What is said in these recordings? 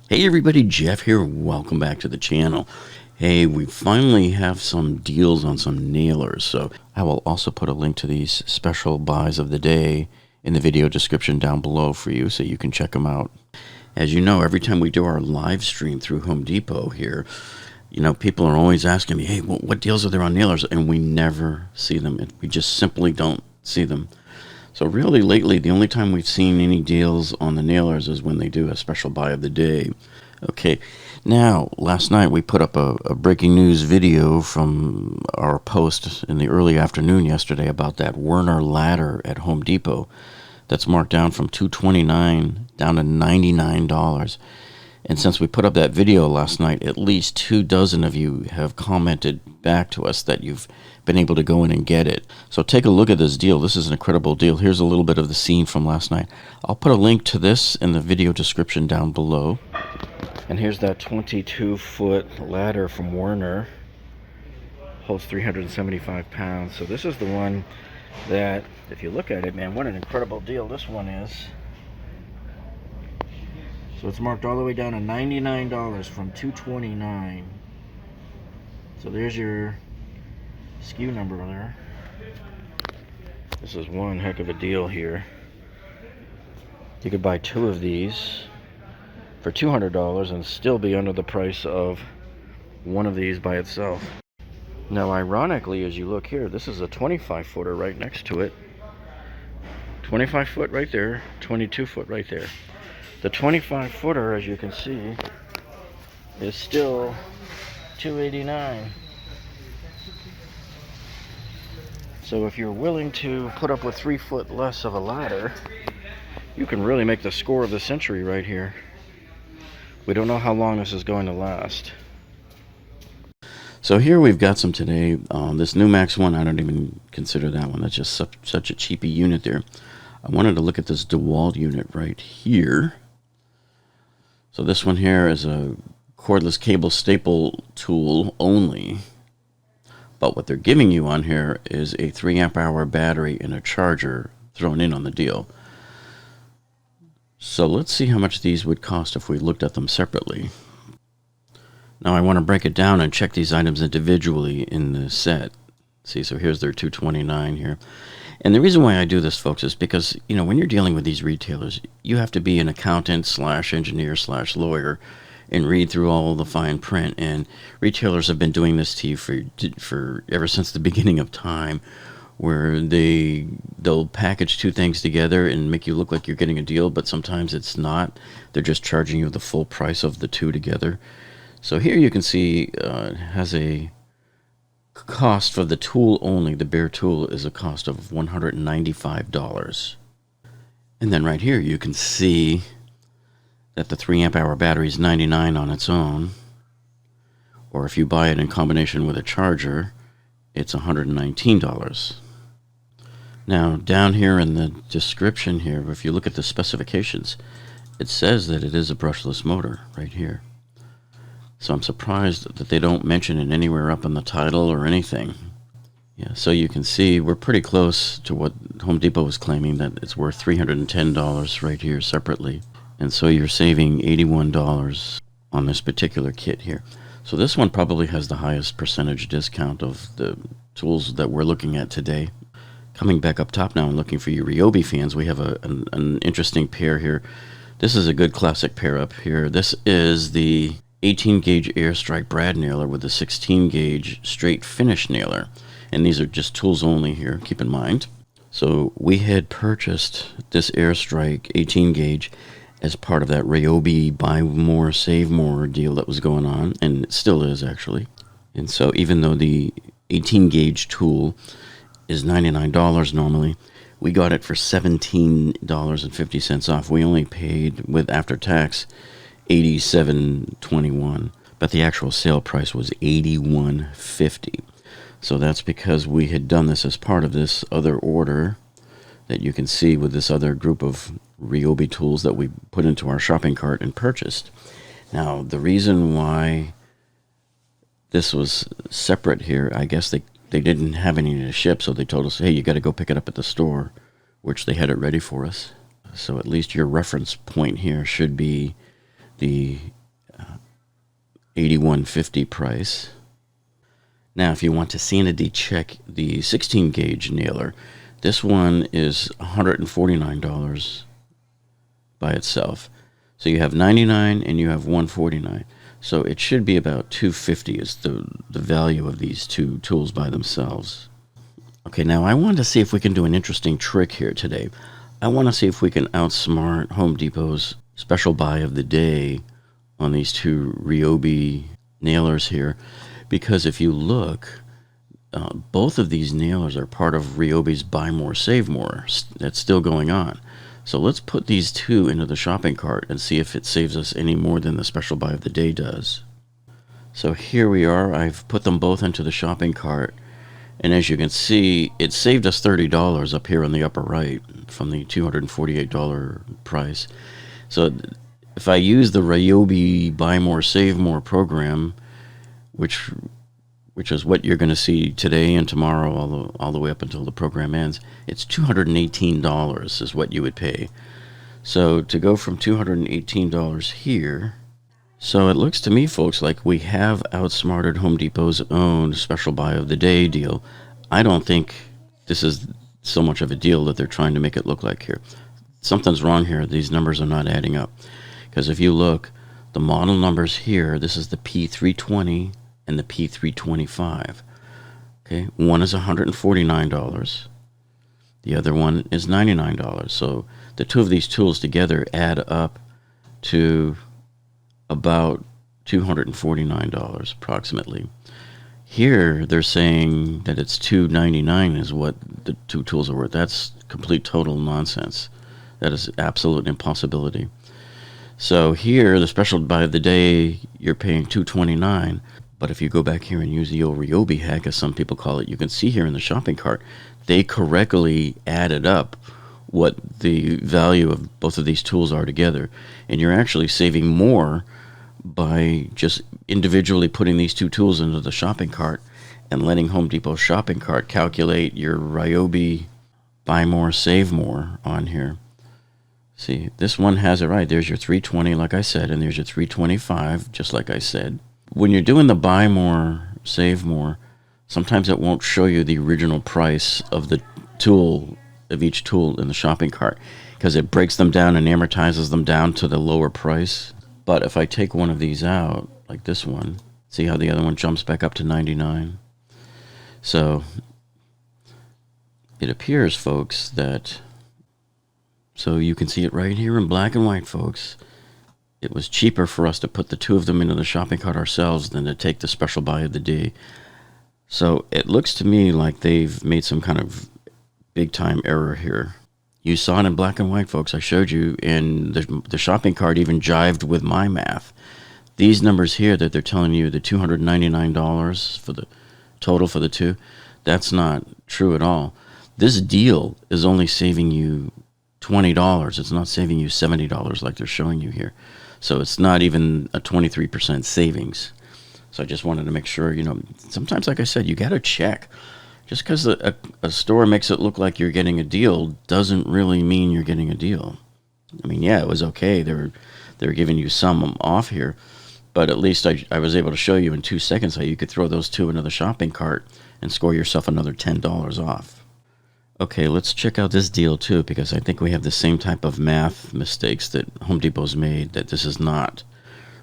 Hey everybody, Jeff here. Welcome back to the channel. Hey, we finally have some deals on some nailers, so I will also put a link to these special buys of the day in the video description down below for you so you can check them out. As you know, every time we do our live stream through Home Depot here, people are always asking me, hey, what deals are there on nailers? And we never see them. We just simply don't see them. So really lately, the only time we've seen any deals on the nailers is when they do a special buy of the day. Okay, now last night we put up a breaking news video from our post in the early afternoon yesterday about that Werner ladder at Home Depot that's marked down from $229 down to $99. And since we put up that video last night, at least 24 of you have commented back to us that you've been able to go in and get it. So take a look at this deal. This is an incredible deal. Here's a little bit of the scene from last night. I'll put a link to this in the video description down below. And here's that 22-foot ladder from Werner. Holds 375 pounds. So this is the one that, if you look at it, man, what an incredible deal this one is. So it's marked all the way down to $99 from $229. So there's your SKU number there. This is one heck of a deal here. You could buy 2 of these for $200 and still be under the price of one of these by itself. Now ironically, as you look here, this is a 25-footer right next to it. 25 foot right there, 22 foot right there. The 25-footer, as you can see, is still $289. So if you're willing to put up with 3 foot less of a ladder, you can really make the score of the century right here. We don't know how long this is going to last. So here we've got some today. This new Max one, I don't even consider that one. That's just such a cheapy unit there. I wanted to look at this Dewalt unit right here. So this one here is a cordless cable staple tool only. But what they're giving you on here is a 3 amp hour battery and a charger thrown in on the deal. So let's see how much these would cost if we looked at them separately. Now I want to break it down and check these items individually in the set. See, so here's their $229 here. And the reason why I do this, folks, is because, when you're dealing with these retailers, you have to be an accountant / engineer / lawyer and read through all the fine print. And retailers have been doing this to you for ever since the beginning of time, where they'll package 2 things together and make you look like you're getting a deal, but sometimes it's not. They're just charging you the full price of the 2 together. So here you can see it has a cost for the tool only. The bare tool is a cost of $195. And then right here you can see that the 3 amp hour battery is $99 on its own, or if you buy it in combination with a charger, it's $119. Now down here in the description here, if you look at the specifications, it says that it is a brushless motor right here. So I'm surprised that they don't mention it anywhere up in the title or anything. Yeah, so you can see we're pretty close to what Home Depot was claiming, that it's worth $310 right here separately. And so you're saving $81 on this particular kit here. So this one probably has the highest percentage discount of the tools that we're looking at today. Coming back up top now and looking for you Ryobi fans, we have an interesting pair here. This is a good classic pair up here. This is the 18 gauge airstrike brad nailer with a 16 gauge straight finish nailer, and these are just tools only here, keep in mind. So we had purchased this airstrike 18 gauge as part of that Ryobi buy more save more deal that was going on, and it still is actually. And so even though the 18 gauge tool is $99 normally, we got it for $17.50 off. We only paid, with after tax, $87.21, but the actual sale price was $81.50. So that's because we had done this as part of this other order that you can see with this other group of Ryobi tools that we put into our shopping cart and purchased. Now the reason why this was separate here, I guess they didn't have any to ship, so they told us, hey, you got to go pick it up at the store, which they had it ready for us. So at least your reference point here should be the $81.50 price. Now, if you want to sanity check the 16 gauge nailer, this one is $149 by itself. So you have 99 and you have 149. So it should be about $250 is the value of these two tools by themselves. Okay, now I want to see if we can do an interesting trick here today. I want to see if we can outsmart Home Depot's special buy of the day on these two Ryobi nailers here. Because if you look, both of these nailers are part of Ryobi's Buy More, Save More. That's still going on. So let's put these two into the shopping cart and see if it saves us any more than the special buy of the day does. So here we are. I've put them both into the shopping cart. And as you can see, it saved us $30 up here on the upper right from the $248 price. So if I use the Ryobi Buy More, Save More program, which is what you're going to see today and tomorrow all the way up until the program ends, it's $218 is what you would pay. So to go from $218 here, so it looks to me, folks, like we have outsmarted Home Depot's own special buy of the day deal. I don't think this is so much of a deal that they're trying to make it look like here. Something's wrong here. These numbers are not adding up. Because if you look, the model numbers here, this is the P320 and the P325. Okay, one is $149. The other one is $99. So the two of these tools together add up to about $249 approximately. Here they're saying that it's $299 is what the two tools are worth. That's complete total nonsense. That is absolute impossibility. So here the special buy of the day, you're paying $229. But if you go back here and use the old Ryobi hack, as some people call it, you can see here in the shopping cart, they correctly added up what the value of both of these tools are together. And you're actually saving more by just individually putting these two tools into the shopping cart and letting Home Depot's shopping cart calculate your Ryobi Buy More, Save More on here. See, this one has it right. There's your $320, like I said, and there's your $325, just like I said. When you're doing the Buy More, Save More, sometimes it won't show you the original price of the tool, of each tool in the shopping cart, because it breaks them down and amortizes them down to the lower price. But if I take one of these out, like this one, see how the other one jumps back up to 99? So it appears, folks, that, so you can see it right here in black and white, folks. It was cheaper for us to put the two of them into the shopping cart ourselves than to take the special buy of the day. So it looks to me like they've made some kind of big-time error here. You saw it in black and white, folks. I showed you, and the shopping cart even jived with my math. These numbers here that they're telling you, the $299 for the total for the two, that's not true at all. This deal is only saving you $20. It's not saving you $70 like they're showing you here. So it's not even a 23% savings. So I just wanted to make sure, sometimes, like I said, you got to check. Just because a store makes it look like you're getting a deal doesn't really mean you're getting a deal. I mean, yeah, it was okay. They're giving you some off here. But at least I was able to show you in 2 seconds how you could throw those two into the shopping cart and score yourself another $10 off. Okay, let's check out this deal too, because I think we have the same type of math mistakes that Home Depot's made, that this is not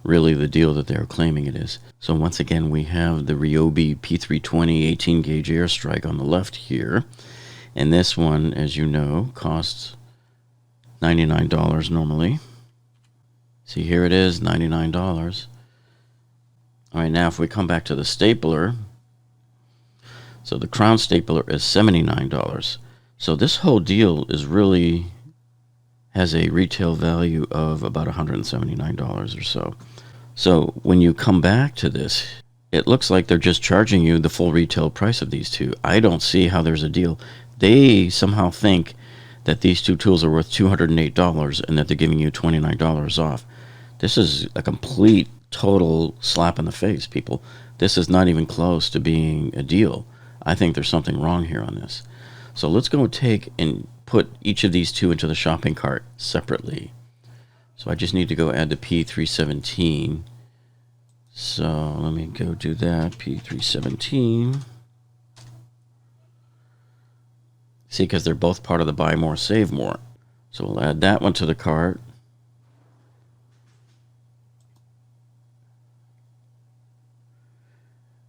really the deal that they're claiming it is. So once again, we have the Ryobi P320 18 gauge airstrike on the left here. And this one, as you know, costs $99 normally. See, here it is, $99. All right, now if we come back to the stapler, so the crown stapler is $79. So this whole deal has a retail value of about $179 or so. So when you come back to this, it looks like they're just charging you the full retail price of these two. I don't see how there's a deal. They somehow think that these two tools are worth $208 and that they're giving you $29 off. This is a complete, total slap in the face, people. This is not even close to being a deal. I think there's something wrong here on this. So let's go take and put each of these two into the shopping cart separately. So I just need to go add the P317. So let me go do that. P317. See, because they're both part of the buy more, save more. So we'll add that one to the cart.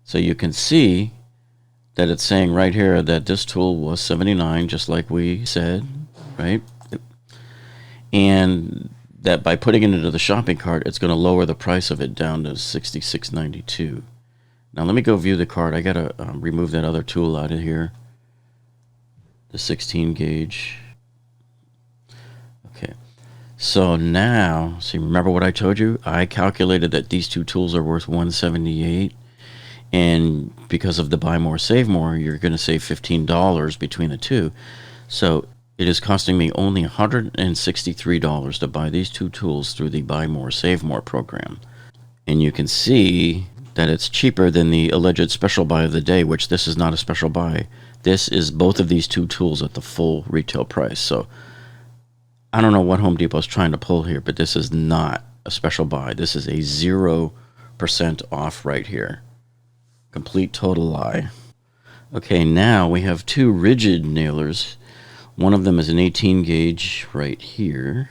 So you can see that it's saying right here that this tool was $79, just like we said, right? And that by putting it into the shopping cart, it's going to lower the price of it down to $66.92. Now let me go view the cart. I got to remove that other tool out of here. The 16 gauge. Okay. So now, see, remember what I told you? I calculated that these two tools are worth $178. And because of the buy more, save more, you're going to save $15 between the two. So it is costing me only $163 to buy these two tools through the buy more, save more program. And you can see that it's cheaper than the alleged special buy of the day, which this is not a special buy. This is both of these two tools at the full retail price. So I don't know what Home Depot is trying to pull here, but this is not a special buy. This is a 0% off right here. Complete total lie. Okay, now we have two rigid nailers. One of them is an 18 gauge right here,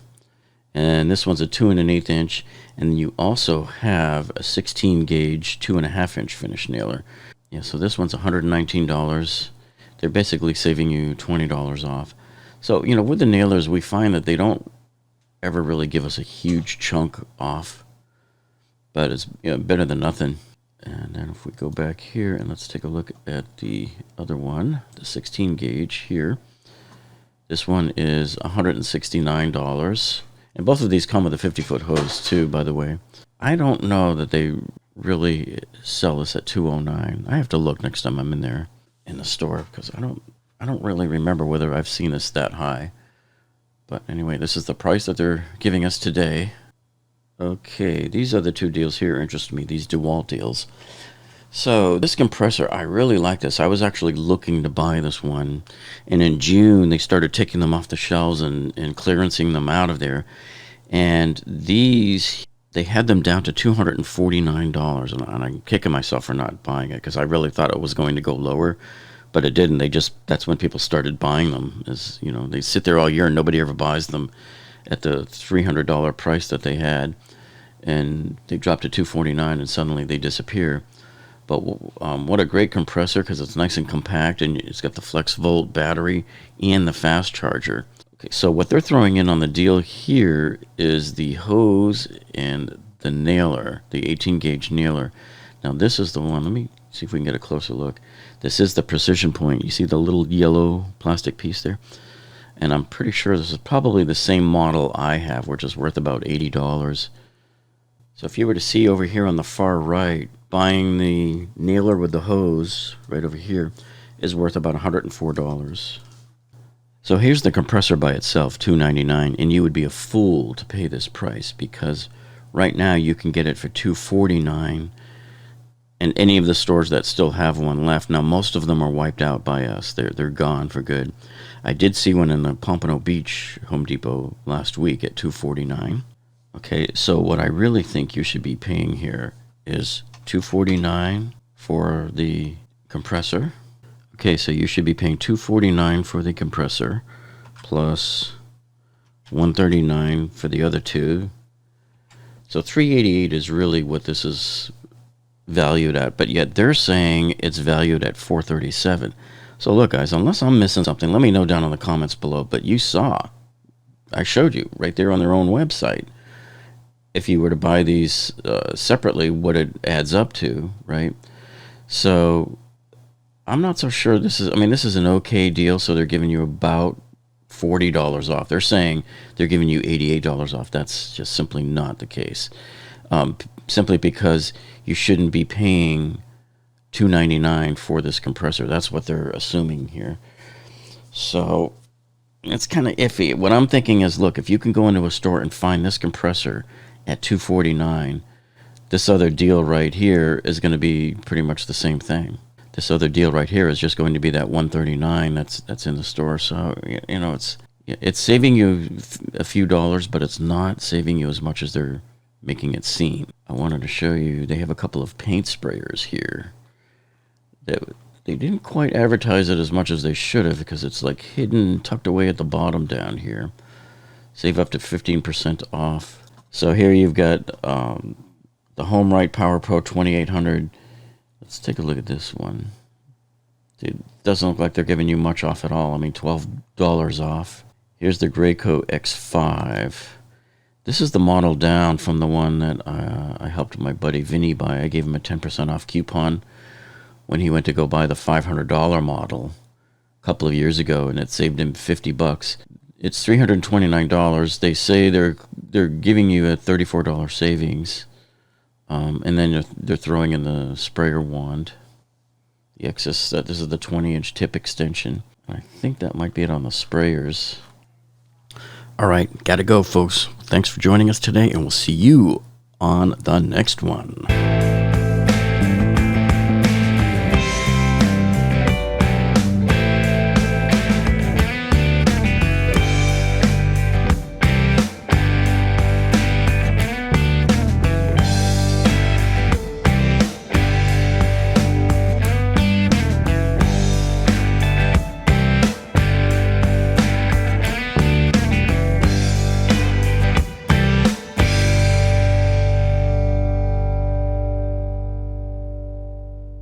and this one's a 2 1/8 inch, and you also have a 16 gauge 2.5 inch finish nailer. Yeah, so this one's $119. They're basically saving you $20 off. So, you know, with the nailers, we find that they don't ever really give us a huge chunk off, but it's, you know, better than nothing. And then if we go back here and let's take a look at the other one, the 16 gauge here. This one is $169. And both of these come with a 50-foot hose too, by the way. I don't know that they really sell this at $209. I have to look next time I'm in there in the store, because I don't really remember whether I've seen this that high. But anyway, this is the price that they're giving us today. Okay, these are the two deals here interest me, these Dewalt deals. So this compressor, I really like this. I was actually looking to buy this one, and in June they started taking them off the shelves and clearancing them out of there. And these, they had them down to $249, and I'm kicking myself for not buying it, because I really thought it was going to go lower, but it didn't. That's when people started buying them. Is, you know, they sit there all year and nobody ever buys them at the $300 price that they had, and they drop to $249 and suddenly they disappear. But what a great compressor, because it's nice and compact, and it's got the flex volt battery and the fast charger. Okay, so what they're throwing in on the deal here is the hose and the nailer, the 18 gauge nailer. Now this is the one, let me see if we can get a closer look. This is the precision point. You see the little yellow plastic piece there? And I'm pretty sure this is probably the same model I have, which is worth about $80. So if you were to see over here on the far right, buying the nailer with the hose right over here is worth about $104. So here's the compressor by itself, $299, and you would be a fool to pay this price, because right now you can get it for $249 in any of the stores that still have one left. Now most of them are wiped out by us. They're gone for good. I did see one in the Pompano Beach Home Depot last week at $249. Okay, so what I really think you should be paying here is $249 for the compressor. Okay, so you should be paying $249 for the compressor plus $139 for the other two. So $388 is really what this is valued at, but yet they're saying it's valued at $437. So look, guys, unless I'm missing something, let me know down in the comments below. But you saw, I showed you right there on their own website, if you were to buy these separately, what it adds up to, right? So I'm not so sure this is, I mean, this is an okay deal, so they're giving you about $40 off. They're saying they're giving you $88 off. That's just simply not the case. Simply because you shouldn't be paying $299 for this compressor. That's what they're assuming here. So it's kind of iffy. What I'm thinking is, look, if you can go into a store and find this compressor at $249, this other deal right here is going to be pretty much the same thing. This other deal right here is just going to be that $139 that's in the store. So, you know, it's saving you a few dollars, but it's not saving you as much as they're making it seen. I wanted to show you, they have a couple of paint sprayers here. They didn't quite advertise it as much as they should have, because it's like hidden, tucked away at the bottom down here. Save up to 15% off. So here you've got the HomeRite Power Pro 2800. Let's take a look at this one. It doesn't look like they're giving you much off at all. I mean, $12 off. Here's the Graco X5. This is the model down from the one that I helped my buddy Vinny buy. I gave him a 10% off coupon when he went to go buy the $500 model a couple of years ago, and it saved him $50. It's $329. They say they're giving you a $34 savings, and then they're throwing in the sprayer wand. The excess, this is the 20-inch tip extension. I think that might be it on the sprayers. All right, gotta go, folks. Thanks for joining us today, and we'll see you on the next one.